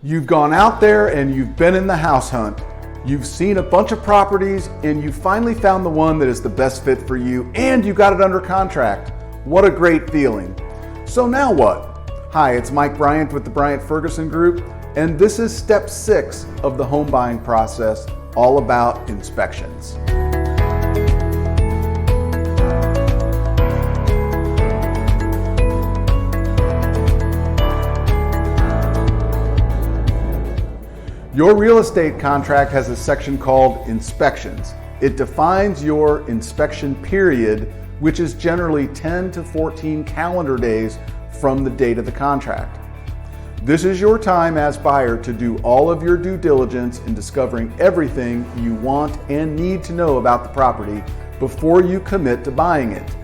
You've gone out there and you've been in the house hunt. You've seen a bunch of properties and you finally found the one that is the best fit for you, and you got it under contract. What a great feeling. So now what? Hi, it's Mike Bryant with the Bryant Ferguson Group, and this is step 6 of the home buying process, all about inspections. Your real estate contract has a section called inspections. It defines your inspection period, which is generally 10 to 14 calendar days from the date of the contract. This is your time as buyer to do all of your due diligence in discovering everything you want and need to know about the property before you commit to buying it.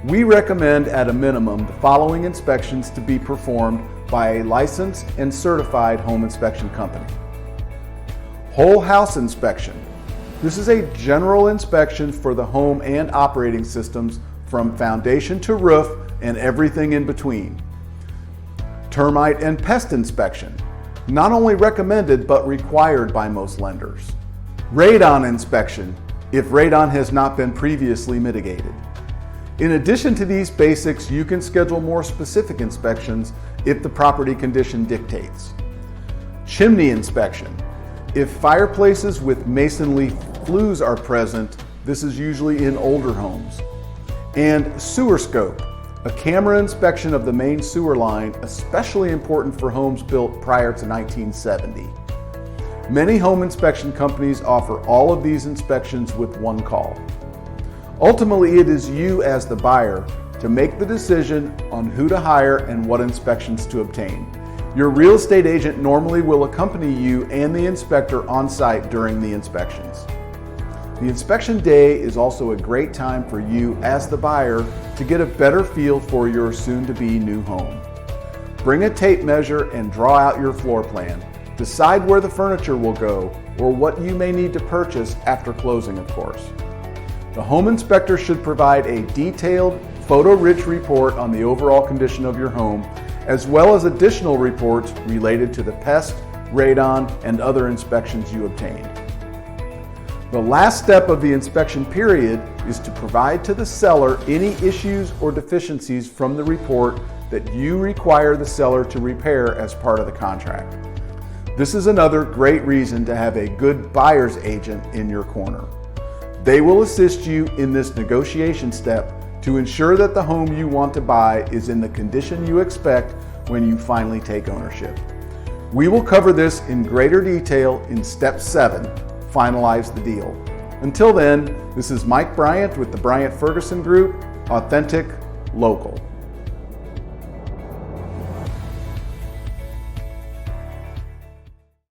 We recommend at a minimum the following inspections to be performed by a licensed and certified home inspection company. Whole house inspection. This is a general inspection for the home and operating systems from foundation to roof and everything in between. Termite and pest inspection. Not only recommended but required by most lenders. Radon inspection, if radon has not been previously mitigated. In addition to these basics, you can schedule more specific inspections if the property condition dictates. Chimney inspection. If fireplaces with mason leaf flues are present, this is usually in older homes. And sewer scope, a camera inspection of the main sewer line, especially important for homes built prior to 1970. Many home inspection companies offer all of these inspections with one call. Ultimately, it is you as the buyer to make the decision on who to hire and what inspections to obtain. Your real estate agent normally will accompany you and the inspector on site during the inspections. The inspection day is also a great time for you as the buyer to get a better feel for your soon-to-be new home. Bring a tape measure and draw out your floor plan. Decide where the furniture will go or what you may need to purchase after closing, of course. The home inspector should provide a detailed, photo-rich report on the overall condition of your home, as well as additional reports related to the pest, radon, and other inspections you obtained. The last step of the inspection period is to provide to the seller any issues or deficiencies from the report that you require the seller to repair as part of the contract. This is another great reason to have a good buyer's agent in your corner. They will assist you in this negotiation step to ensure that the home you want to buy is in the condition you expect when you finally take ownership. We will cover this in greater detail in step 7, finalize the deal. Until then, this is Mike Bryant with the Bryant Ferguson Group, authentic, local.